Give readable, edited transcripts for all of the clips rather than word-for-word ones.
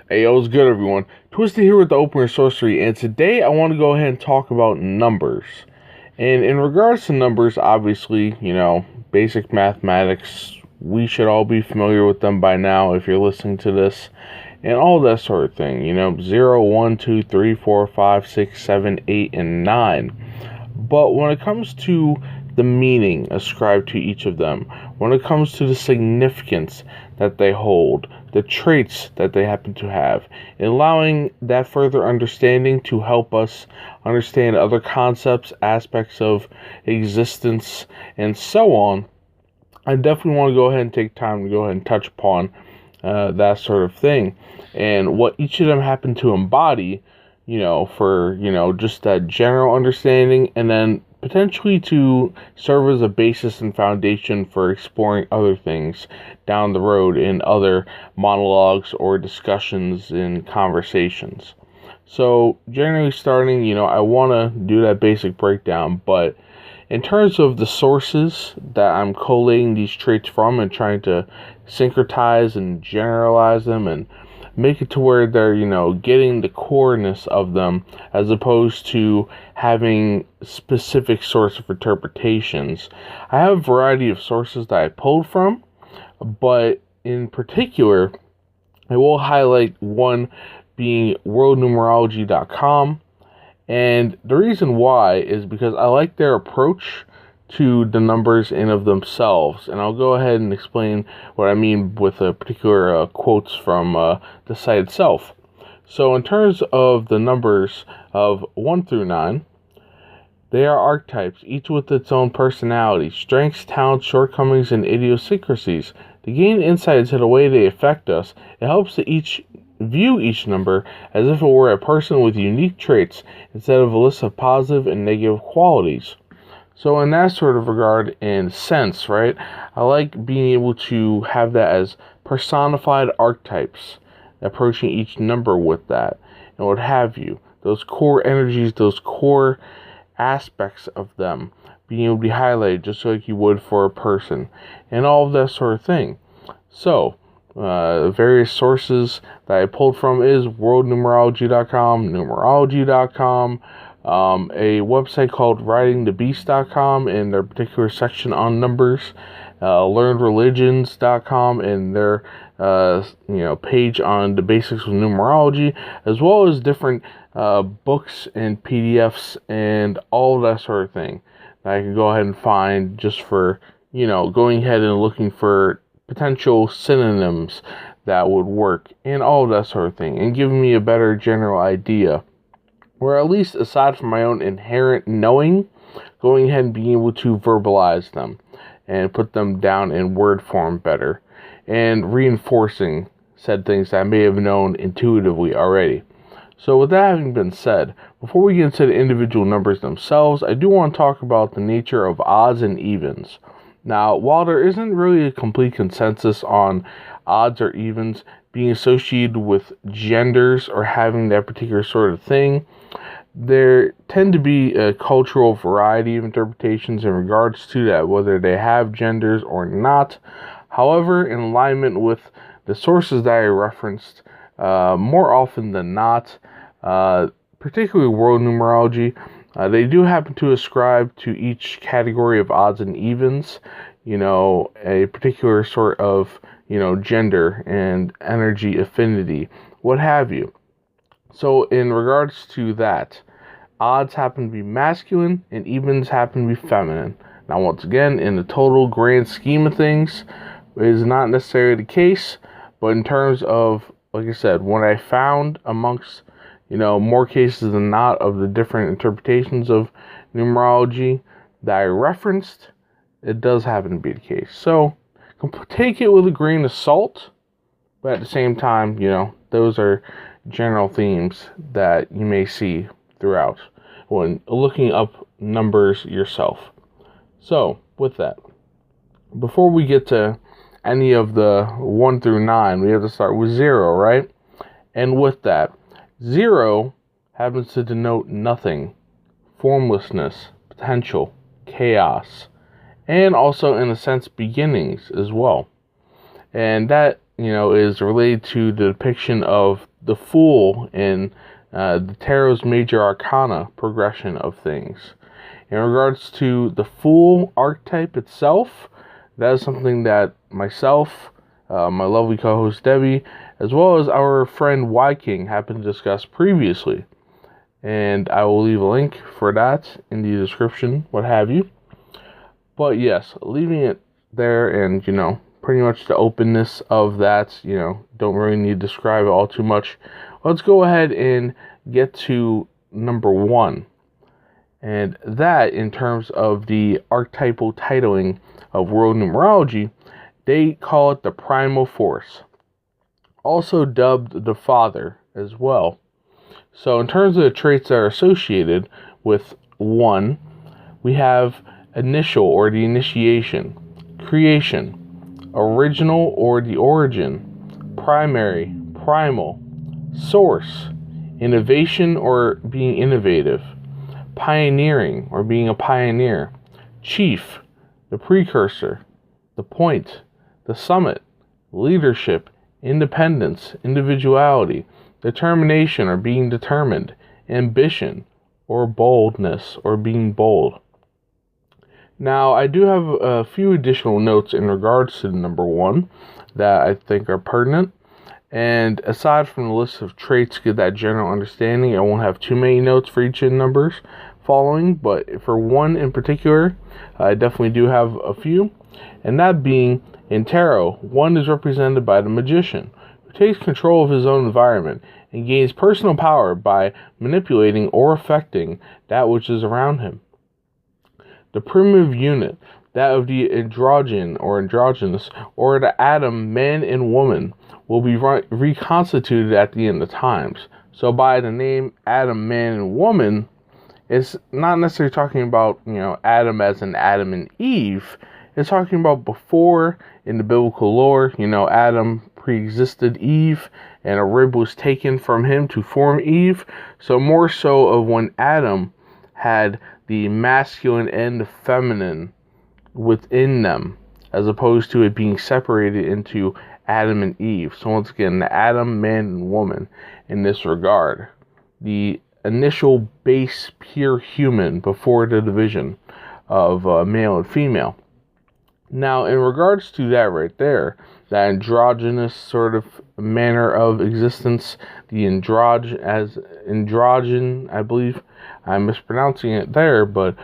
Hey, yo, what's good, everyone? Twisted here with the Opener Sorcery, and today I want to go ahead and talk about numbers. And in regards to numbers, obviously, basic mathematics, we should all be familiar with them by now if you're listening to this, and all that sort of thing. 0, 1, 2, 3, 4, 5, 6, 7, 8, and 9. But when it comes to the meaning ascribed to each of them, when it comes to the significance that they hold, the traits that they happen to have, allowing that further understanding to help us understand other concepts, aspects of existence, and so on, I definitely want to go ahead and take time to go ahead and touch upon that sort of thing and what each of them happen to embody, for, just that general understanding, and then potentially to serve as a basis and foundation for exploring other things down the road in other monologues or discussions in conversations. So, generally starting, I want to do that basic breakdown, but in terms of the sources that I'm collating these traits from and trying to syncretize and generalize them and make it to where they're, getting the coreness of them as opposed to having specific source of interpretations. I have a variety of sources that I pulled from, but in particular, I will highlight one being worldnumerology.com. And the reason why is because I like their approach to the numbers in of themselves. And I'll go ahead and explain what I mean with a particular quotes from the site itself. So in terms of the numbers of 1 through 9, they are archetypes, each with its own personality, strengths, talents, shortcomings, and idiosyncrasies. To gain insight into the way they affect us, it helps to view each number as if it were a person with unique traits instead of a list of positive and negative qualities. So in that sort of regard and sense, right, I like being able to have that as personified archetypes, approaching each number with that, and what have you. Those core energies, those core aspects of them being able to be highlighted just like you would for a person, and all of that sort of thing. So, various sources that I pulled from is worldnumerology.com, numerology.com, a website called writingthebeast.com and their particular section on numbers, learnedreligions.com and their page on the basics of numerology, as well as different books and PDFs and all that sort of thing that I can go ahead and find just for going ahead and looking for potential synonyms that would work and all that sort of thing, and giving me a better general idea, or at least aside from my own inherent knowing, going ahead and being able to verbalize them and put them down in word form better, and reinforcing said things that I may have known intuitively already. So with that having been said, before we get into the individual numbers themselves, I do want to talk about the nature of odds and evens. Now, while there isn't really a complete consensus on odds or evens being associated with genders or having that particular sort of thing, there tend to be a cultural variety of interpretations in regards to that, whether they have genders or not. However, in alignment with the sources that I referenced, more often than not, particularly world numerology, they do happen to ascribe to each category of odds and evens, a particular sort of, gender and energy affinity, what have you. So in regards to that, odds happen to be masculine and evens happen to be feminine. Now, once again, in the total grand scheme of things, it is not necessarily the case, but in terms of, like I said, what I found amongst more cases than not of the different interpretations of numerology that I referenced, it does happen to be the case. So, take it with a grain of salt, but at the same time, those are general themes that you may see throughout when looking up numbers yourself. So, with that, before we get to any of the 1 through 9, we have to start with 0, right? And with that, 0 happens to denote nothing, formlessness, potential, chaos, and also, in a sense, beginnings as well. And that is related to the depiction of the Fool in the Tarot's major arcana progression of things. In regards to the Fool archetype itself, that is something that myself, my lovely co-host Devi, as well as our friend Y King happened to discuss previously. And I will leave a link for that in the description, what have you. But yes, leaving it there, and pretty much the openness of that, don't really need to describe it all too much. Let's go ahead and get to number 1. And that, in terms of the archetypal titling of world numerology, they call it the primal force, also dubbed the father as well. So in terms of the traits that are associated with 1, we have initial, or the initiation, creation, original, or the origin, primary, primal, source, innovation, or being innovative, pioneering, or being a pioneer, chief, the precursor, the point, the summit, leadership, independence, individuality, determination, or being determined, ambition, or boldness, or being bold. Now, I do have a few additional notes in regards to the number 1 that I think are pertinent. And aside from the list of traits to get that general understanding, I won't have too many notes for each of the numbers following. But for 1 in particular, I definitely do have a few. And that being, in tarot, 1 is represented by the magician, who takes control of his own environment and gains personal power by manipulating or affecting that which is around him. The primitive unit, that of the androgen or androgynous, or the atom, man and woman, will be reconstituted at the end of times. So by the name Adam, man, and woman, it's not necessarily talking about, Adam as in Adam and Eve. It's talking about before, in the biblical lore, Adam pre-existed Eve, and a rib was taken from him to form Eve. So more so of when Adam had the masculine and the feminine within them, as opposed to it being separated into Adam and Eve. So once again, the Adam, man, and woman in this regard. The initial base pure human before the division of male and female. Now, in regards to that right there, that androgynous sort of manner of existence, the androgen, I believe I'm mispronouncing it there, but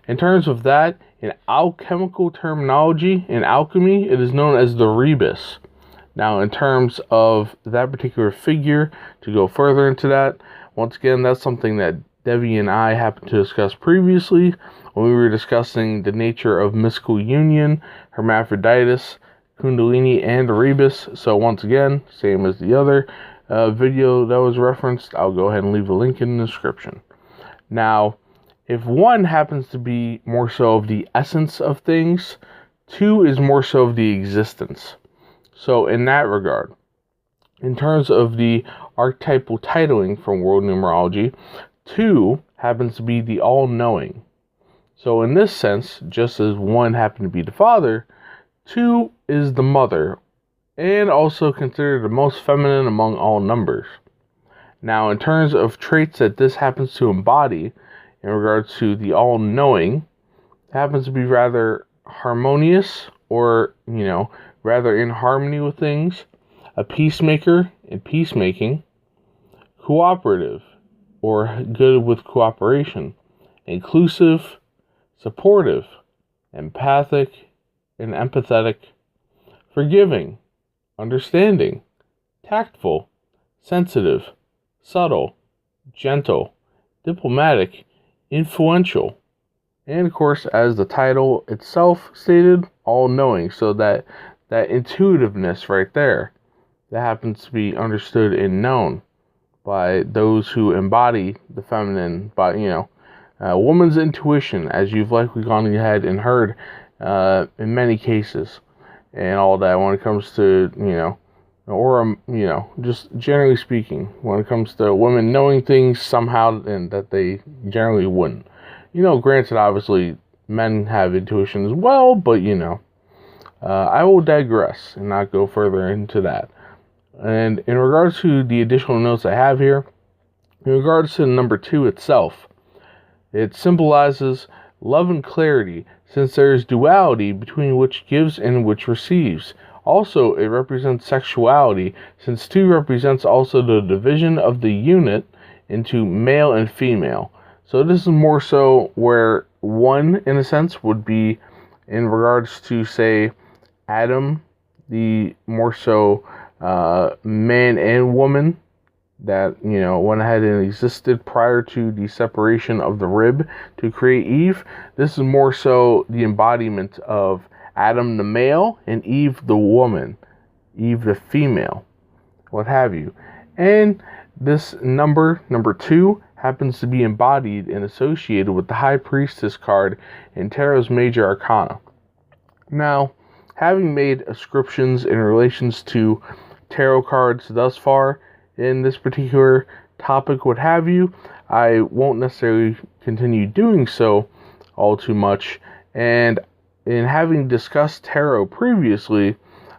in terms of that, in alchemical terminology, in alchemy, it is known as the rebus. Now, in terms of that particular figure, to go further into that, once again, that's something that Devi and I happened to discuss previously when we were discussing the nature of mystical union, hermaphroditus, kundalini, and rebus. So once again, same as the other video that was referenced, I'll go ahead and leave a link in the description. Now, if 1 happens to be more so of the essence of things, 2 is more so of the existence. So in that regard, in terms of the archetypal titling from world numerology, 2 happens to be the all-knowing. So in this sense, just as 1 happened to be the father, 2 is the mother, and also considered the most feminine among all numbers. Now, in terms of traits that this happens to embody, in regards to the all-knowing, it happens to be rather harmonious, or, rather in harmony with things, a peacemaker in peacemaking, cooperative, or good with cooperation, inclusive, supportive, empathic, and empathetic, forgiving, understanding, tactful, sensitive, subtle, gentle, diplomatic, influential, and of course, as the title itself stated, all-knowing. So that intuitiveness right there, that happens to be understood and known by those who embody the feminine, by woman's intuition, as you've likely gone ahead and heard in many cases, and all that when it comes to just generally speaking, when it comes to women knowing things somehow and that they generally wouldn't. Granted, obviously men have intuition as well, but I will digress and not go further into that. And in regards to the additional notes I have here, in regards to the number 2 itself, it symbolizes love and clarity, since there is duality between which gives and which receives. Also, it represents sexuality, since 2 represents also the division of the unit into male and female. So this is more so where 1, in a sense, would be in regards to, say, Adam, the more so man and woman that, went ahead and existed prior to the separation of the rib to create Eve. This is more so the embodiment of Adam the male and Eve the woman, Eve the female, what have you. And this number 2, happens to be embodied and associated with the High Priestess card in Tarot's Major Arcana. Now, having made ascriptions in relations to tarot cards thus far in this particular topic, what have you, I won't necessarily continue doing so all too much. And in having discussed tarot previously,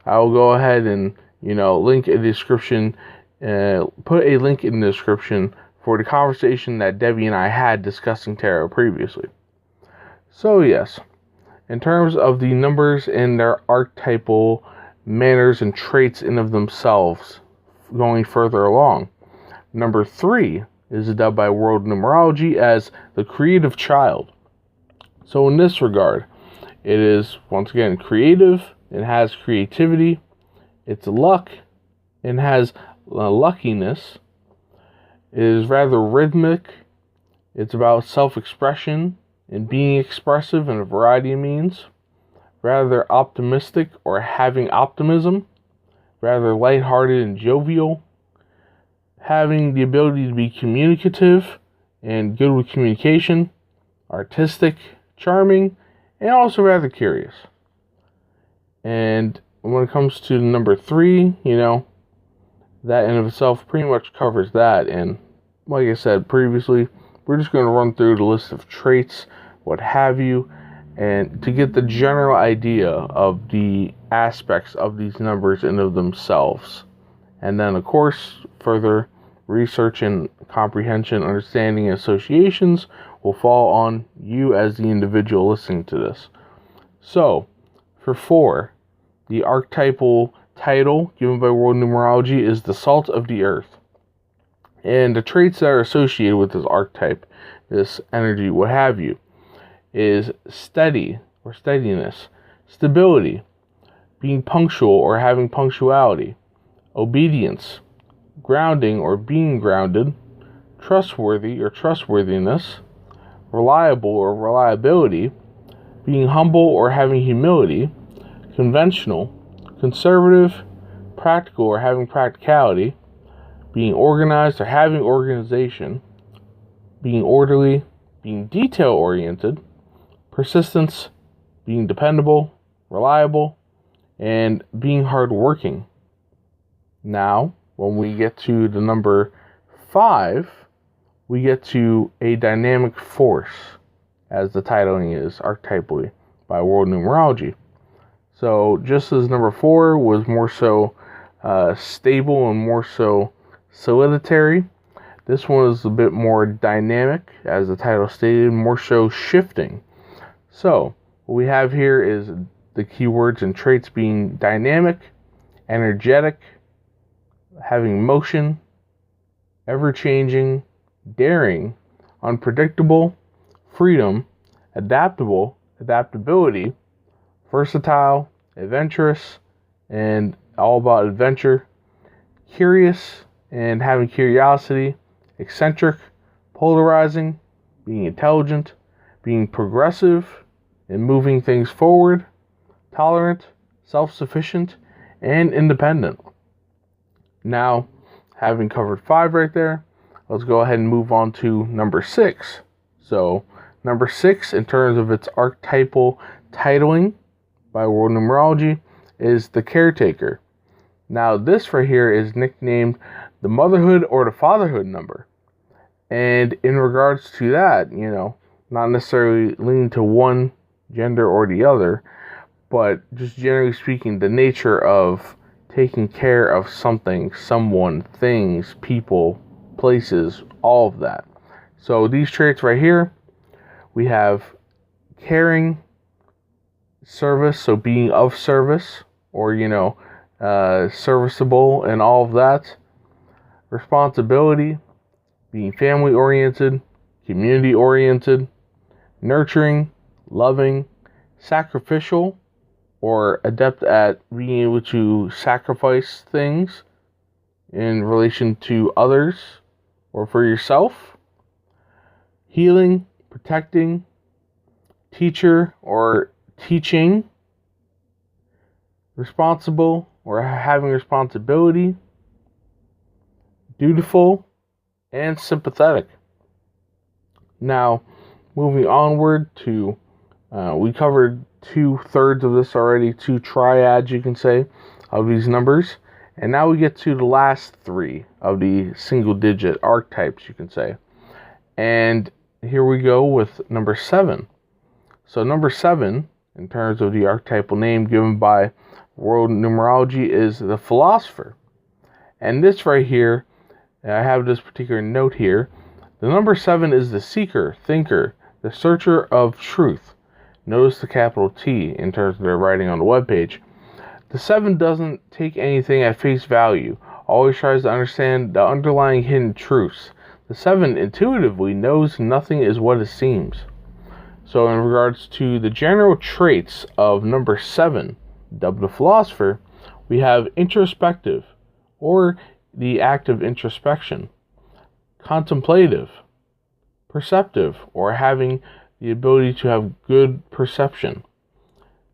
I'll go ahead and, link a description, put a link in the description for the conversation that Devi and I had discussing tarot previously. So yes, in terms of the numbers and their archetypal manners and traits in of themselves, going further along, number 3 is dubbed by World Numerology as the creative child. So in this regard, it is, once again, creative, it has creativity, it's luck, it has luckiness, it is rather rhythmic, it's about self-expression and being expressive in a variety of means, rather optimistic or having optimism, rather lighthearted and jovial, having the ability to be communicative and good with communication, artistic, charming, and also rather curious. And when it comes to number 3, that in of itself pretty much covers that. And like I said previously, we're just going to run through the list of traits, what have you, and to get the general idea of the aspects of these numbers in of themselves. And then, of course, further research and comprehension, understanding, and associations will fall on you as the individual listening to this. So, for 4, the archetypal title given by World Numerology is the Salt of the Earth. And the traits that are associated with this archetype, this energy, what have you, is steady or steadiness, stability, being punctual or having punctuality, obedience, grounding or being grounded, trustworthy or trustworthiness, reliable or reliability, being humble or having humility, conventional, conservative, practical or having practicality, being organized or having organization, being orderly, being detail-oriented, persistence, being dependable, reliable, and being hardworking. Now, when we get to the number 5, we get to a dynamic force, as the titling is archetypally by World Numerology. So just as number 4 was more so stable and more so solitary, this one is a bit more dynamic, as the title stated, more so shifting. So what we have here is the keywords and traits being dynamic, energetic, having motion, ever-changing, daring, unpredictable, freedom, adaptable, adaptability, versatile, adventurous, and all about adventure, curious and having curiosity, eccentric, polarizing, being intelligent, being progressive and moving things forward, tolerant, self-sufficient, and independent. Now, having covered 5 right there, let's go ahead and move on to number 6. So, number 6, in terms of its archetypal titling by World Numerology, is the Caretaker. Now, this right here is nicknamed the motherhood or the fatherhood number. And in regards to that, not necessarily leaning to one gender or the other, but just generally speaking, the nature of taking care of something, someone, things, people, places, all of that. So these traits right here, we have caring, service, so being of service, or serviceable and all of that. Responsibility, being family oriented, community oriented. Nurturing, loving, sacrificial, or adept at being able to sacrifice things in relation to others or for yourself. Healing, protecting, teacher or teaching. Responsible or having responsibility. Dutiful, and sympathetic. Now, moving onward to, we covered 2/3 of this already, 2 triads, you can say, of these numbers. And now we get to the last 3 of the single-digit archetypes, you can say. And here we go with number 7. So number 7, in terms of the archetypal name given by world numerology, is the philosopher. And this right here, I have this particular note here. The number 7 is the seeker, thinker, the searcher of truth. Notice the capital T in terms of their writing on the webpage. The 7 doesn't take anything at face value, always tries to understand the underlying hidden truths. The 7 intuitively knows nothing is what it seems. So in regards to the general traits of number 7, dubbed the philosopher, we have introspective, or the act of introspection. Contemplative, perceptive, or having the ability to have good perception.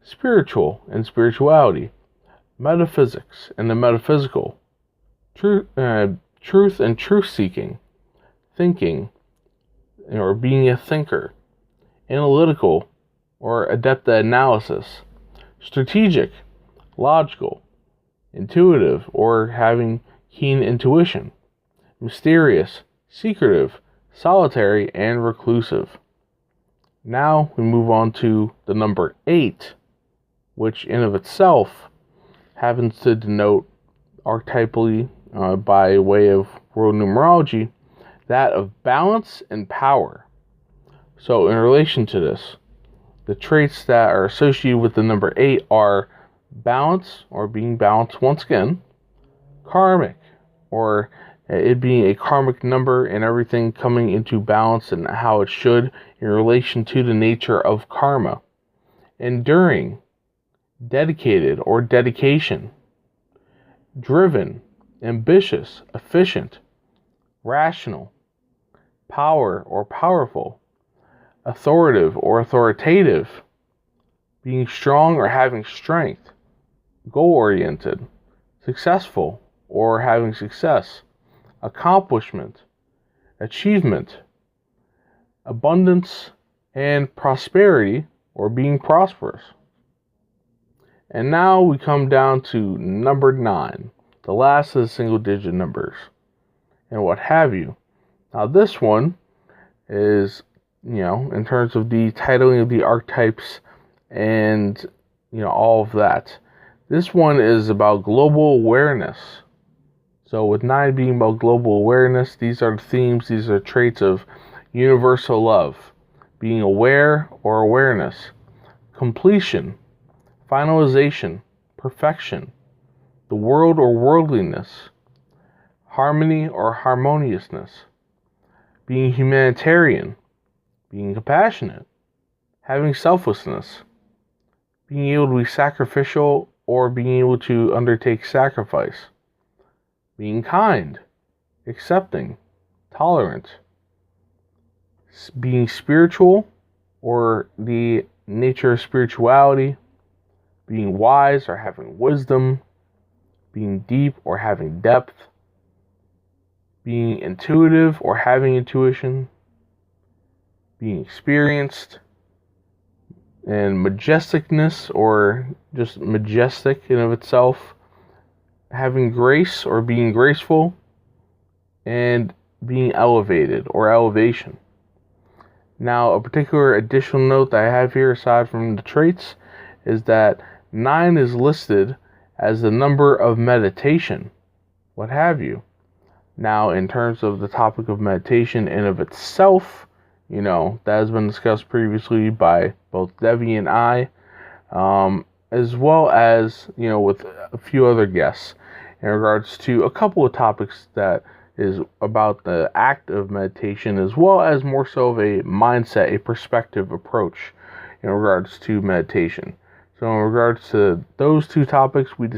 Spiritual and spirituality. Metaphysics and the metaphysical. Truth and truth-seeking. Thinking, or being a thinker. Analytical, or adept at analysis. Strategic, logical. Intuitive, or having keen intuition. Mysterious, secretive, solitary, and reclusive. Now we move on to the number 8, which in of itself happens to denote archetypally, by way of world numerology, that of balance and power. So in relation to this, the traits that are associated with the number 8 are balance, or being balanced once again, karmic, or it being a karmic number and everything coming into balance and how it should in relation to the nature of karma. Enduring, dedicated or dedication. Driven, ambitious, efficient, rational. Power or powerful. Authoritative or authoritative. Being strong or having strength. Goal-oriented. Successful or having success. Accomplishment, achievement, abundance, and prosperity, or being prosperous. And now we come down to number 9, the last of the single-digit numbers, and what have you. Now this one is, in terms of the titling of the archetypes and, all of that, this one is about global awareness. So with 9 being about global awareness, these are the themes, these are traits of universal love, being aware or awareness, completion, finalization, perfection, the world or worldliness, harmony or harmoniousness, being humanitarian, being compassionate, having selflessness, being able to be sacrificial or being able to undertake sacrifice, being kind, accepting, tolerant, being spiritual or the nature of spirituality, being wise or having wisdom, being deep or having depth, being intuitive or having intuition, being experienced, and majesticness or just majestic in of itself, having grace or being graceful, and being elevated or elevation. Now, a particular additional note that I have here aside from the traits is that 9 is listed as the number of meditation, what have you. Now, in terms of the topic of meditation in of itself, that has been discussed previously by both Devi and I, as well as, with a few other guests in regards to a couple of topics that is about the act of meditation, as well as more so of a mindset, a perspective approach in regards to meditation. So in regards to those two topics we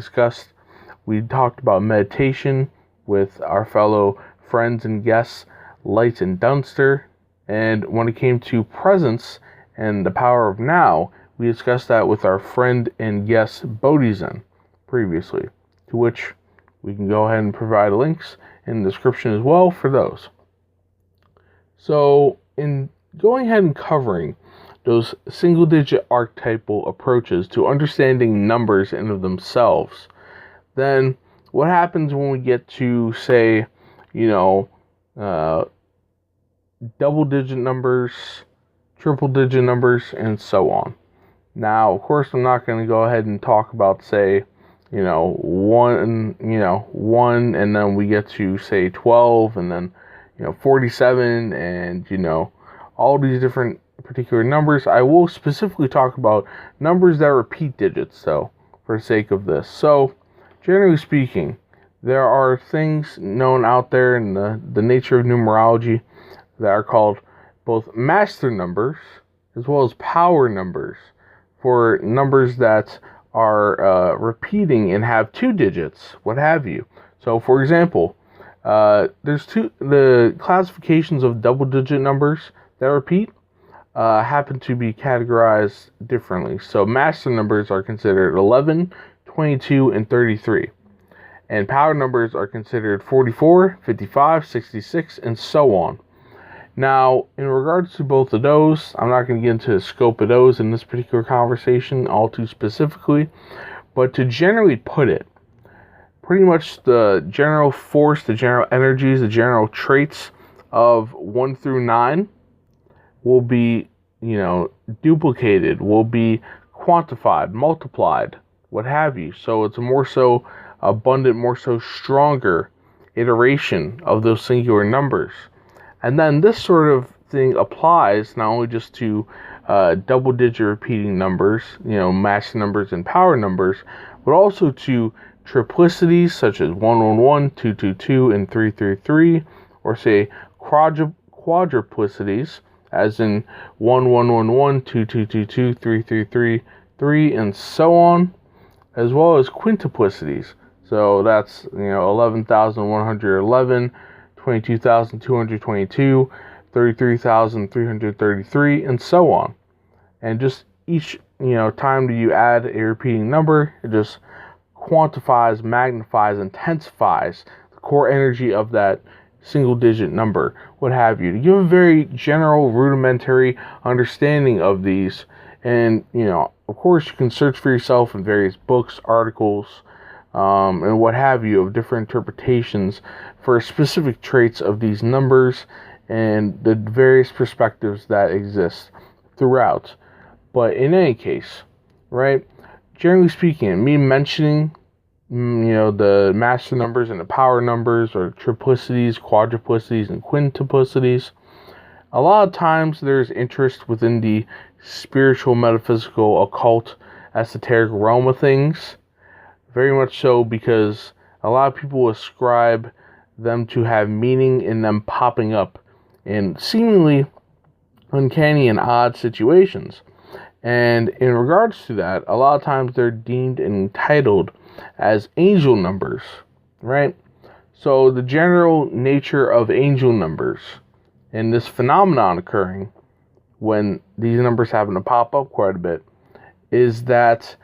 talked about meditation with our fellow friends and guests, Light and Dunster. And when it came to presence and the power of now, we discussed that with our friend and guest Bodhizen previously, to which we can go ahead and provide links in the description as well for those. So in going ahead and covering those single-digit archetypal approaches to understanding numbers in of themselves, then what happens when we get to, say, double-digit numbers, triple-digit numbers, and so on. Now, of course, I'm not going to go ahead and talk about, say, 1, and then we get to, say, 12, and then, 47, and, all these different particular numbers. I will specifically talk about numbers that repeat digits, though, for the sake of this. So, generally speaking, there are things known out there in the nature of numerology that are called both master numbers as well as power numbers, for numbers that are repeating and have 2 digits, what have you. So, for example, there's the classifications of double-digit numbers that repeat happen to be categorized differently. So, master numbers are considered 11, 22, and 33. And power numbers are considered 44, 55, 66, and so on. Now, in regards to both of those, I'm not going to get into the scope of those in this particular conversation all too specifically, but to generally put it, pretty much the general force, the general energies, the general traits of 1 through 9 will be, duplicated, will be quantified, multiplied, what have you. So it's a more so abundant, more so stronger iteration of those singular numbers. And then this sort of thing applies not only just to double-digit repeating numbers, master numbers and power numbers, but also to triplicities such as 111, 222, and 333, or say quadruplicities, as in 1111, 2222, 333, 3, and so on, as well as quintuplicities. So that's 11,111, 22,222, 33,333, and so on. And just each time that you add a repeating number, it just quantifies, magnifies, intensifies the core energy of that single digit number, what have you, to give a very general, rudimentary understanding of these. And of course, you can search for yourself in various books, articles, and what have you, of different interpretations for specific traits of these numbers and the various perspectives that exist throughout. But in any case, right, generally speaking, me mentioning the master numbers and the power numbers, or triplicities, quadruplicities, and quintuplicities, a lot of times there's interest within the spiritual, metaphysical, occult, esoteric realm of things. Very much so, because a lot of people ascribe them to have meaning in them popping up in seemingly uncanny and odd situations. And in regards to that, a lot of times they're deemed and entitled as angel numbers, right? So the general nature of angel numbers and this phenomenon occurring when these numbers happen to pop up quite a bit is that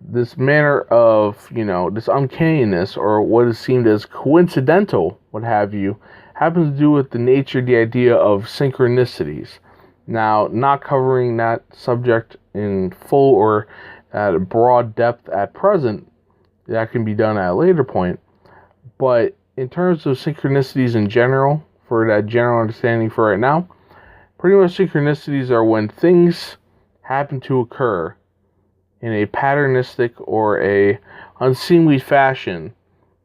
this manner of, this uncanniness, or what is seen as coincidental, what have you, happens to do with the nature, the idea of synchronicities. Now, not covering that subject in full or at a broad depth at present, that can be done at a later point. But in terms of synchronicities in general, for that general understanding for right now, pretty much synchronicities are when things happen to occur in a patternistic or a unseemly fashion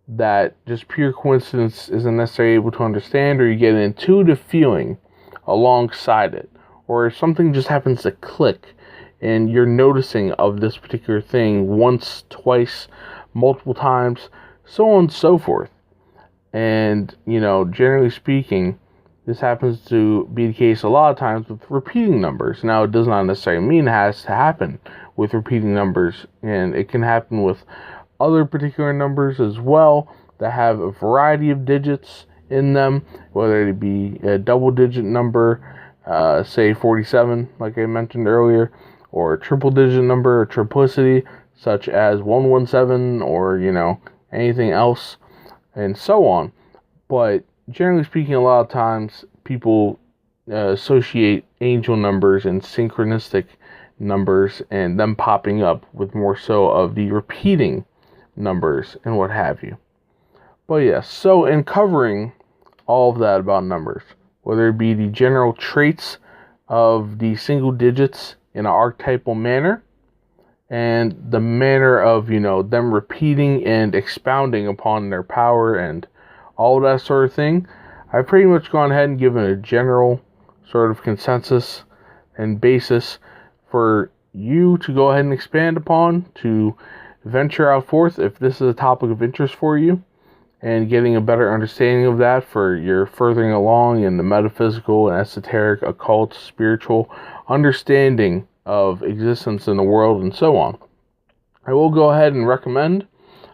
that just pure coincidence isn't necessarily able to understand, or you get an intuitive feeling alongside it, or if something just happens to click and you're noticing of this particular thing once, twice, multiple times, so on and so forth. And, generally speaking, this happens to be the case a lot of times with repeating numbers. Now, it does not necessarily mean it has to happen with repeating numbers, and it can happen with other particular numbers as well that have a variety of digits in them, whether it be a double-digit number, say 47, like I mentioned earlier, or a triple-digit number, or triplicity, such as 117, or, anything else, and so on. But generally speaking, a lot of times people associate angel numbers and synchronistic numbers and them popping up with more so of the repeating numbers and what have you. But yes, so in covering all of that about numbers, whether it be the general traits of the single digits in an archetypal manner, and the manner of, them repeating and expounding upon their power and all that sort of thing, I've pretty much gone ahead and given a general sort of consensus and basis for you to go ahead and expand upon, to venture out forth if this is a topic of interest for you, and getting a better understanding of that for your furthering along in the metaphysical and esoteric, occult, spiritual understanding of existence in the world and so on. I will go ahead and recommend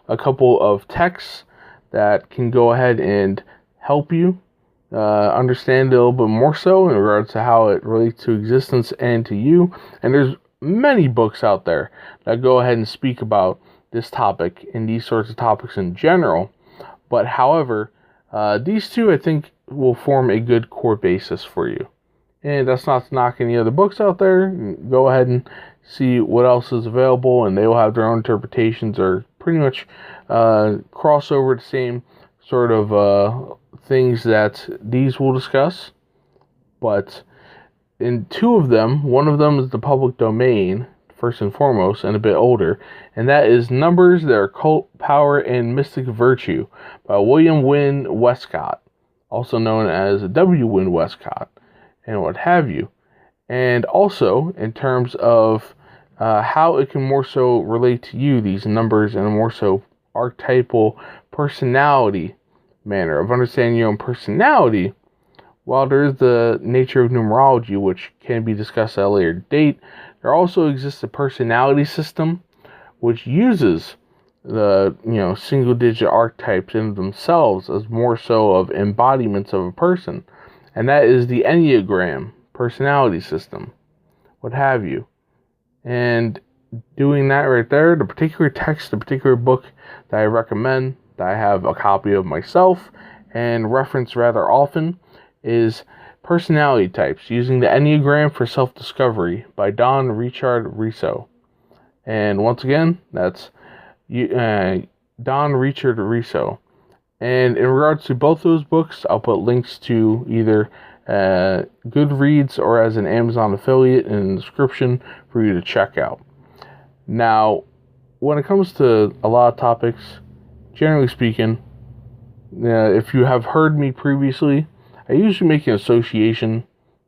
a couple of texts that can go ahead and help you understand a little bit more so in regards to how it relates to existence and to you. And there's many books out there that go ahead and speak about this topic and these sorts of topics in general. But however, these two I think will form a good core basis for you. And that's not to knock any other books out there. Go ahead and see what else is available, and they will have their own interpretations or pretty much cross over the same sort of things that these will discuss. But in two of them, one of them is the public domain, first and foremost, and a bit older, and that is Numbers, Their Occult Power and Mystic Virtue by William Wynne Westcott, also known as W. Wynne Westcott, and what have you. And also, in terms of how it can more so relate to you, these numbers, in a more so archetypal personality manner of understanding your own personality. While there is the nature of numerology, which can be discussed at a later date, there also exists a personality system which uses the single digit archetypes in themselves as more so of embodiments of a person, and that is the Enneagram personality system, what have you. And doing that right there, the particular text, the particular book that I recommend, that I have a copy of myself and reference rather often, is Personality Types, Using the Enneagram for Self-Discovery by Don Richard Riso. And once again, that's Don Richard Riso. And in regards to both those books, I'll put links to either Goodreads or as an Amazon affiliate in the description for you to check out. Now, when it comes to a lot of topics, generally speaking, if you have heard me previously, I usually make an association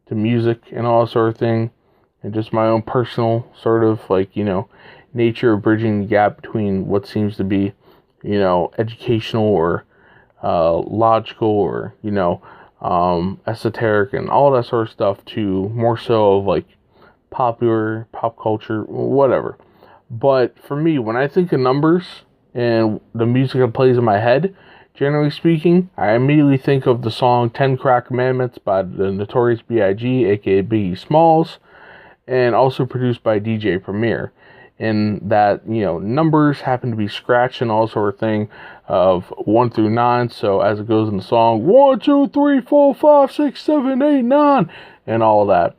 to music and all that sort of thing, and just my own personal sort of nature of bridging the gap between what seems to be, educational or logical or, esoteric and all that sort of stuff to more so of popular, pop culture, whatever. But for me, when I think of numbers and the music that plays in my head, generally speaking, I immediately think of the song 10 Crack Commandments by the Notorious B.I.G., aka Biggie Smalls, and also produced by DJ Premier. And that, numbers happen to be scratched and all sort of thing of 1 through 9. So as it goes in the song, 1, 2, 3, 4, 5, 6, 7, 8, 9, and all that.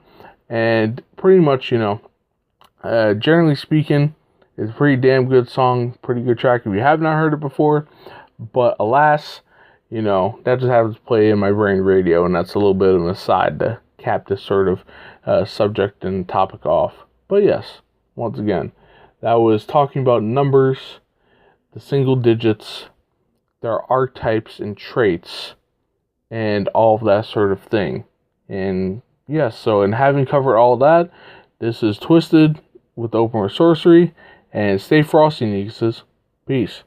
And pretty much, generally speaking, it's a pretty damn good song, pretty good track if you have not heard it before. But alas, that just happens to play in my brain radio, and that's a little bit of an aside to cap this sort of subject and topic off. But yes, once again, That was talking about numbers, the single digits, their archetypes and traits, and all of that sort of thing. And yes, so in having covered all that, this is Twisted with Open Sorcery, and stay frosty, Nieces. Peace.